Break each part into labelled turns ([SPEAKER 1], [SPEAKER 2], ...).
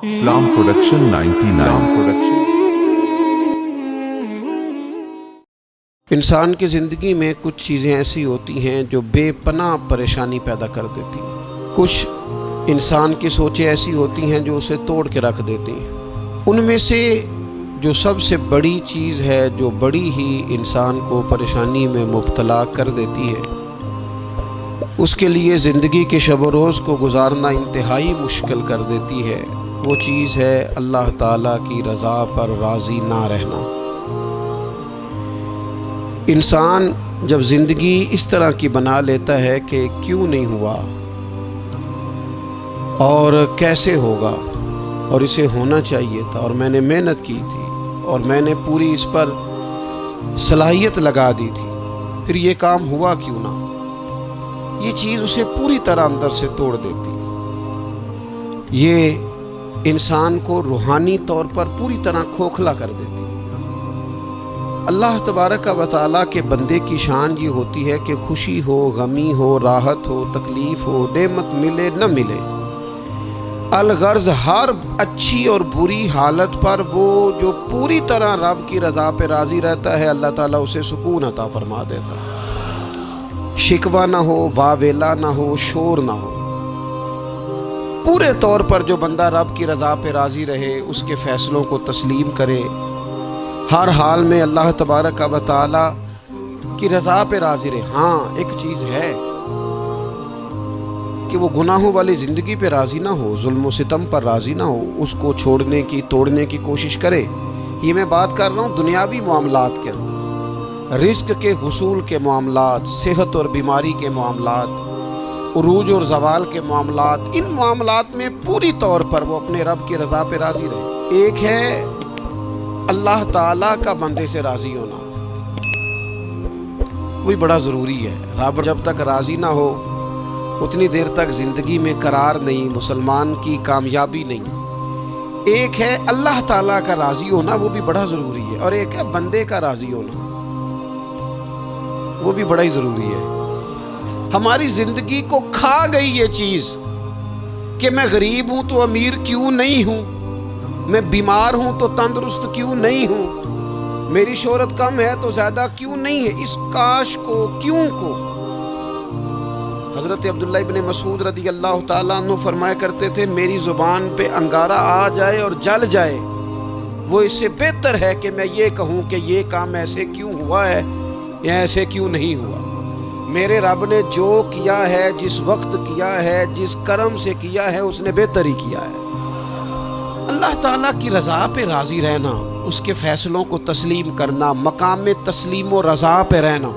[SPEAKER 1] اسلام production 99
[SPEAKER 2] انسان کی زندگی میں کچھ چیزیں ایسی ہوتی ہیں جو بے پناہ پریشانی پیدا کر دیتی ہیں۔ کچھ انسان کی سوچیں ایسی ہوتی ہیں جو اسے توڑ کے رکھ دیتی ہیں۔ ان میں سے جو سب سے بڑی چیز ہے، جو بڑی ہی انسان کو پریشانی میں مبتلا کر دیتی ہے، اس کے لیے زندگی کے شب و روز کو گزارنا انتہائی مشکل کر دیتی ہے، وہ چیز ہے اللہ تعالیٰ کی رضا پر راضی نہ رہنا۔ انسان جب زندگی اس طرح کی بنا لیتا ہے کہ کیوں نہیں ہوا اور کیسے ہوگا اور اسے ہونا چاہیے تھا اور میں نے محنت کی تھی اور میں نے پوری اس پر صلاحیت لگا دی تھی، پھر یہ کام ہوا کیوں نہ، یہ چیز اسے پوری طرح اندر سے توڑ دیتی ہے۔ یہ انسان کو روحانی طور پر پوری طرح کھوکھلا کر دیتی ہے۔ اللہ تبارک و تعالیٰ کے بندے کی شان یہ ہوتی ہے کہ خوشی ہو، غمی ہو، راحت ہو، تکلیف ہو، نعمت ملے نہ ملے، الغرض ہر اچھی اور بری حالت پر وہ جو پوری طرح رب کی رضا پہ راضی رہتا ہے، اللہ تعالیٰ اسے سکون عطا فرما دیتا ہے۔ شکوہ نہ ہو، واویلا نہ ہو، شور نہ ہو، پورے طور پر جو بندہ رب کی رضا پہ راضی رہے، اس کے فیصلوں کو تسلیم کرے، ہر حال میں اللہ تبارک و تعالیٰ کی رضا پہ راضی رہے۔ ہاں ایک چیز ہے کہ وہ گناہوں والی زندگی پہ راضی نہ ہو، ظلم و ستم پر راضی نہ ہو، اس کو چھوڑنے کی، توڑنے کی کوشش کرے۔ یہ میں بات کر رہا ہوں دنیاوی معاملات کے اندر، رزق کے حصول کے معاملات، صحت اور بیماری کے معاملات، عروج اور زوال کے معاملات، ان معاملات میں پوری طور پر وہ اپنے رب کی رضا پہ راضی رہے۔ ایک ہے اللہ تعالیٰ کا بندے سے راضی ہونا، وہی بڑا ضروری ہے۔ رب جب تک راضی نہ ہو اتنی دیر تک زندگی میں قرار نہیں، مسلمان کی کامیابی نہیں۔ ایک ہے اللہ تعالیٰ کا راضی ہونا، وہ بھی بڑا ضروری ہے، اور ایک ہے بندے کا راضی ہونا، وہ بھی بڑا ہی ضروری ہے۔ ہماری زندگی کو کھا گئی یہ چیز کہ میں غریب ہوں تو امیر کیوں نہیں ہوں، میں بیمار ہوں تو تندرست کیوں نہیں ہوں، میری شہرت کم ہے تو زیادہ کیوں نہیں ہے، اس کاش کو، کیوں کو۔ حضرت عبداللہ ابن مسعود رضی اللہ تعالیٰ عنہ فرمایا کرتے تھے، میری زبان پہ انگارہ آ جائے اور جل جائے، وہ اس سے بہتر ہے کہ میں یہ کہوں کہ یہ کام ایسے کیوں ہوا ہے یا ایسے کیوں نہیں ہوا۔ میرے رب نے جو کیا ہے، جس وقت کیا ہے، جس کرم سے کیا ہے، اس نے بہتر ہی کیا ہے۔ اللہ تعالیٰ کی رضا پہ راضی رہنا، اس کے فیصلوں کو تسلیم کرنا، مقام تسلیم و رضا پہ رہنا۔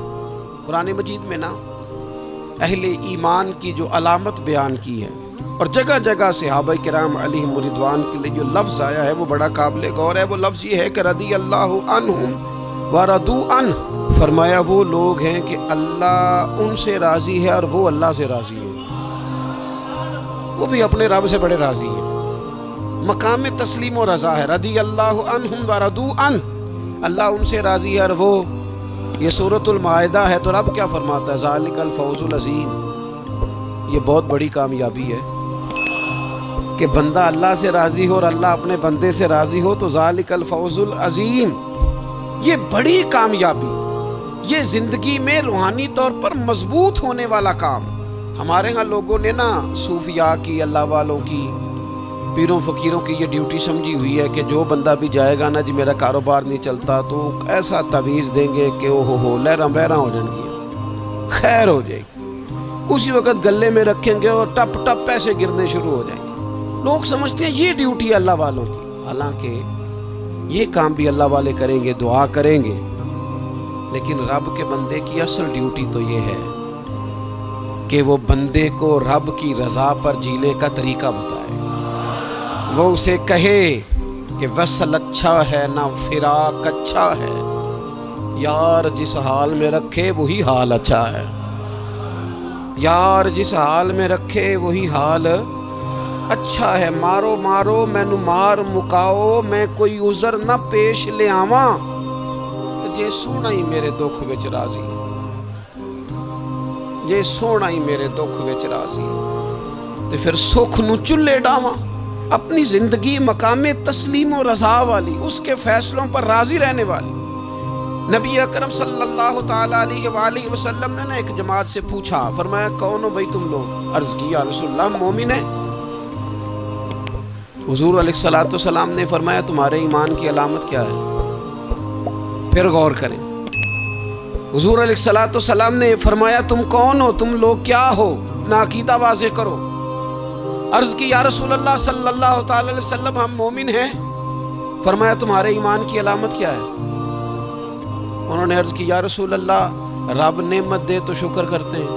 [SPEAKER 2] قرآن مجید میں نا اہل ایمان کی جو علامت بیان کی ہے، اور جگہ جگہ صحابہ کرام علیہم رضوان کے لیے جو لفظ آیا ہے وہ بڑا قابل غور ہے۔ وہ لفظ یہ ہے کہ رضی اللہ عنہم ورضوا عنہ، فرمایا وہ لوگ ہیں کہ اللہ ان سے راضی ہے اور وہ اللہ سے راضی ہے، وہ بھی اپنے رب سے بڑے راضی ہیں۔ مقام تسلیم و رضا ہے، رضی اللہ عنہم ورضوا عنہ، اللہ ان سے راضی ہے اور وہ، یہ سورۃ المائدہ ہے۔ تو رب کیا فرماتا ہے؟ ذالک الفوز العظیم، یہ بہت بڑی کامیابی ہے کہ بندہ اللہ سے راضی ہو اور اللہ اپنے بندے سے راضی ہو، تو ذالک الفوز العظیم، یہ بڑی کامیابی، یہ زندگی میں روحانی طور پر مضبوط ہونے والا کام۔ ہمارے ہاں لوگوں نے نا صوفیاء کی، اللہ والوں کی، پیروں فقیروں کی یہ ڈیوٹی سمجھی ہوئی ہے کہ جو بندہ بھی جائے گا نا، جی میرا کاروبار نہیں چلتا، تو ایسا تعویذ دیں گے کہ او ہو لہراں بہراں ہو جائیں گی، خیر ہو جائے گی، اسی وقت گلے میں رکھیں گے اور ٹپ ٹپ پیسے گرنے شروع ہو جائیں گے۔ لوگ سمجھتے ہیں یہ ڈیوٹی ہے اللہ والوں کی، حالانکہ یہ کام بھی اللہ والے کریں گے، دعا کریں گے، لیکن رب کے بندے کی اصل ڈیوٹی تو یہ ہے کہ وہ بندے کو رب کی رضا پر جینے کا طریقہ بتائے، وہ اسے کہے کہ وصل اچھا ہے نہ فراق اچھا ہے، یار جس حال میں رکھے وہی حال اچھا ہے، یار جس حال میں رکھے وہی حال اچھا ہے، مارو مارو مینو مار مکاؤ، میں کوئی عذر نہ پیش لے آواں، جے سونا ہی میرے دکھ وچ راضی، جے سونا ہی میرے دکھ وچ راضی، تے پھر سکھ نو چلے ڈاواں، اپنی زندگی مقام تسلیم و رضا والی، اس کے فیصلوں پر راضی رہنے والی۔ نبی اکرم صلی اللہ تعالی علیہ وآلہ وسلم نے ایک جماعت سے پوچھا، فرمایا کون ہو بھائی تم لوگ؟ عرض کی یا رسول اللہ مومن ہے۔ حضور علیہ الصلوۃ والسلام نے فرمایا تمہارے ایمان کی علامت کیا ہے؟ پھر غور کریں۔ حضور علیہ الصلوۃ والسلام نے فرمایا تم کون ہو، تم لوگ کیا ہو، اپنا عقیدہ واضح کرو۔ عرض کی یا رسول اللہ صلی اللہ تعالی علیہ وسلم ہم مومن ہیں۔ فرمایا تمہارے ایمان کی علامت کیا ہے؟ انہوں نے عرض کی یا رسول اللہ رب نعمت دے تو شکر کرتے ہیں،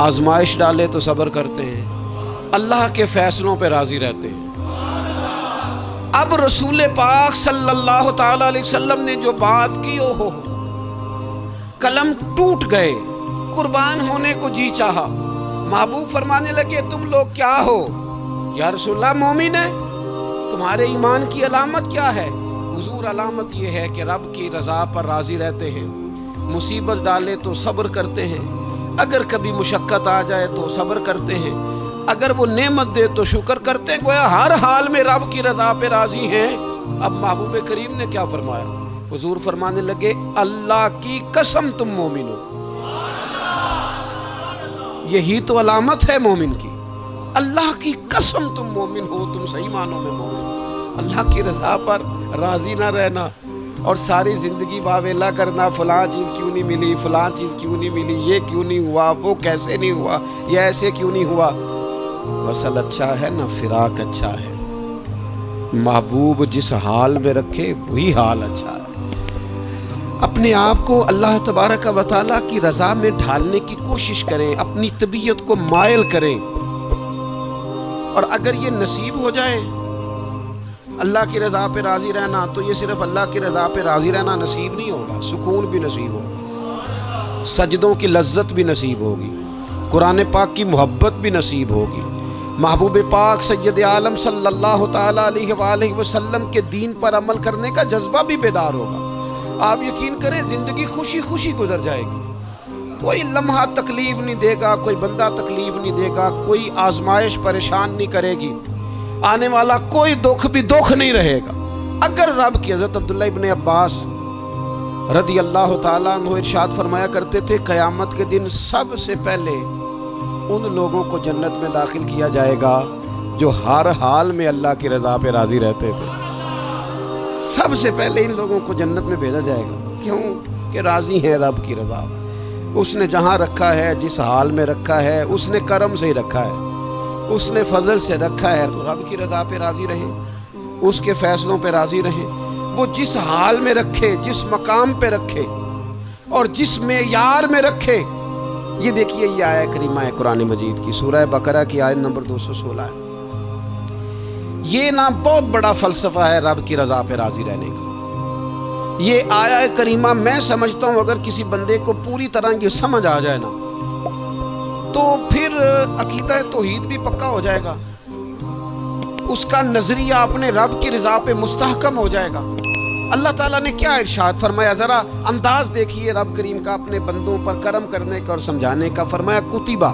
[SPEAKER 2] آزمائش ڈالے تو صبر کرتے ہیں، اللہ کے فیصلوں پہ راضی رہتے ہیں۔ اب رسول پاک صلی اللہ تعالی علیہ وسلم نے جو بات کی ہو قلم ٹوٹ گئے، قربان ہونے کو جی چاہا۔ محبوب فرمانے لگے تم لوگ کیا ہو؟ یا رسول اللہ مومن ہے۔ تمہارے ایمان کی علامت کیا ہے؟ حضور علامت یہ ہے کہ رب کی رضا پر راضی رہتے ہیں، مصیبت ڈالے تو صبر کرتے ہیں، اگر کبھی مشقت آ جائے تو صبر کرتے ہیں، اگر وہ نعمت دے تو شکر کرتے ہیں، گویا ہر حال میں رب کی رضا پہ راضی ہیں۔ اب محبوب کریم نے کیا فرمایا؟ حضور فرمانے لگے اللہ کی قسم تم مومن ہو۔ یہی تو علامت ہے مومن کی، اللہ کی قسم تم مومن ہو، تم صحیح معنوں میں مومن ہو۔ اللہ کی رضا پر راضی نہ رہنا اور ساری زندگی واویلا کرنا، فلاں چیز کیوں نہیں ملی، فلاں چیز کیوں نہیں ملی، یہ کیوں نہیں ہوا، وہ کیسے نہیں ہوا، یہ ایسے کیوں نہیں ہوا۔ وصل اچھا ہے نہ فراق اچھا ہے، محبوب جس حال میں رکھے وہی حال اچھا ہے۔ اپنے آپ کو اللہ تبارک و تعالیٰ کی رضا میں ڈھالنے کی کوشش کریں، اپنی طبیعت کو مائل کریں، اور اگر یہ نصیب ہو جائے اللہ کی رضا پہ راضی رہنا، تو یہ صرف اللہ کی رضا پہ راضی رہنا نصیب نہیں ہوگا، سکون بھی نصیب ہوگا، سجدوں کی لذت بھی نصیب ہوگی، قرآن پاک کی محبت بھی نصیب ہوگی، محبوب پاک سید عالم صلی اللہ تعالی علیہ وآلہ وسلم کے دین پر عمل کرنے کا جذبہ بھی بیدار ہوگا۔ آپ یقین کریں زندگی خوشی خوشی گزر جائے گی، کوئی لمحہ تکلیف نہیں دے گا، کوئی بندہ تکلیف نہیں دے گا، کوئی آزمائش پریشان نہیں کرے گی، آنے والا کوئی دکھ بھی دکھ نہیں رہے گا۔ اگر رب کی حضرت عبداللہ ابن عباس رضی اللہ تعالیٰ عنہ ارشاد فرمایا کرتے تھے قیامت کے دن سب سے پہلے ان لوگوں کو جنت میں داخل کیا جائے گا جو ہر حال میں اللہ کی رضا پہ راضی رہتے تھے۔ سب سے پہلے ان لوگوں کو جنت میں بھیجا جائے گا، کیوں کہ راضی ہیں رب کی رضا۔ اس نے جہاں رکھا ہے، جس حال میں رکھا ہے، اس نے کرم سے ہی رکھا ہے، اس نے فضل سے رکھا ہے، تو رب کی رضا پہ راضی رہیں، اس کے فیصلوں پہ راضی رہیں۔ وہ جس حال میں رکھے، جس مقام پہ رکھے اور جس معیار میں رکھے، یہ دیکھیے یہ آیت کریمہ ہے قرآن مجید کی، سورہ بقرہ کی آیت نمبر 216 ہے۔ یہ نا بہت بڑا فلسفہ ہے رب کی رضا پہ راضی رہنے کا۔ یہ آیت کریمہ میں سمجھتا ہوں اگر کسی بندے کو پوری طرح یہ سمجھ آ جائے نا، تو پھر عقیدہ توحید بھی پکا ہو جائے گا، اس کا نظریہ اپنے رب کی رضا پہ مستحکم ہو جائے گا۔ اللہ تعالیٰ نے کیا ارشاد فرمایا، ذرا انداز دیکھیے رب کریم کا اپنے بندوں پر کرم کرنے کا اور سمجھانے کا۔ فرمایا کتبہ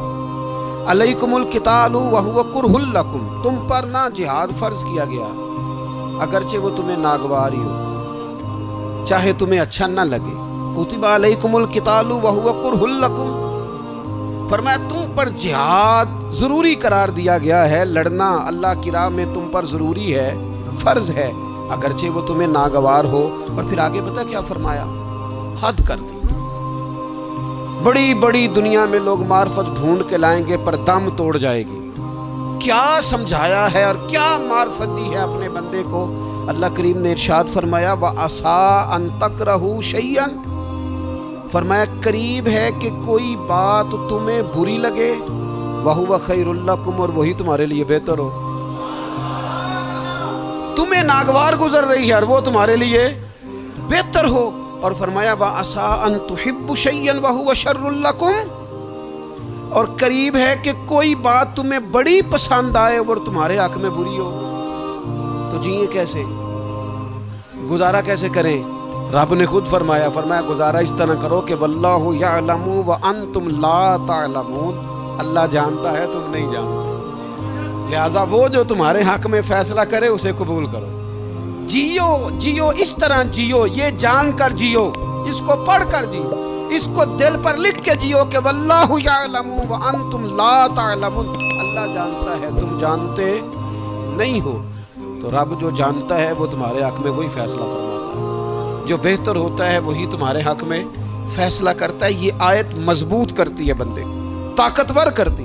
[SPEAKER 2] علیکم القتال وہو کرہ لکم، تم پر نہ جہاد فرض کیا گیا اگرچہ وہ تمہیں ناگواری ہو، چاہے تمہیں اچھا نہ لگے۔ کتبہ علیکم القتال وہو کرہ لکم، فرمایا تم پر جہاد ضروری قرار دیا گیا ہے، لڑنا اللہ کی راہ میں تم پر ضروری ہے، فرض ہے، اگرچہ وہ تمہیں ناگوار ہو۔ اور پھر آگے پتہ کیا فرمایا، حد کر دی۔ بڑی بڑی دنیا میں لوگ معرفت ڈھونڈ کے لائیں گے پر دم توڑ جائے گی۔ کیا سمجھایا ہے اور کیا معرفت دی ہے اپنے بندے کو۔ اللہ کریم نے ارشاد فرمایا وَعَسَىٰ أَن تَكْرَهُوا شَيْئًا، فرمایا قریب ہے کہ کوئی بات تمہیں بری لگے، وَهُوَ خَيْرٌ لَكُمْ، اور وہی تمہارے لیے بہتر ہو۔ تمہیں ناگوار گزر رہی ہے اور وہ تمہارے لیے بہتر ہو۔ اور فرمایا وَعَسَىٰ أَن تُحِبُّوا شَيْئًا وَهُوَ شَرٌّ لَكُمْ، اور قریب ہے کہ کوئی بات تمہیں بڑی پسند آئے اور تمہارے حق میں بری ہو۔ تو جیئے کیسے، گزارا کیسے کریں؟ رب نے خود فرمایا گزارا اس طرح کرو کہ واللہ یعلم وانتم لا تعلمون، اللہ جانتا ہے تم نہیں جانتے۔ لہذا وہ جو تمہارے حق میں فیصلہ کرے اسے قبول کرو. جیو جیو اس طرح جیو، یہ جان کر جیو، اس کو پڑھ کر جیو، اس کو دل پر لکھ کے جیو کہ واللہ یعلم وانتم لا تعلمون. اللہ جانتا ہے تم جانتے نہیں ہو. تو رب جو جانتا ہے وہ تمہارے حق میں وہی فیصلہ فرماتا ہے، جو بہتر ہوتا ہے وہی تمہارے حق میں فیصلہ کرتا ہے. یہ آیت مضبوط کرتی ہے بندے کو، طاقتور کرتی ہے.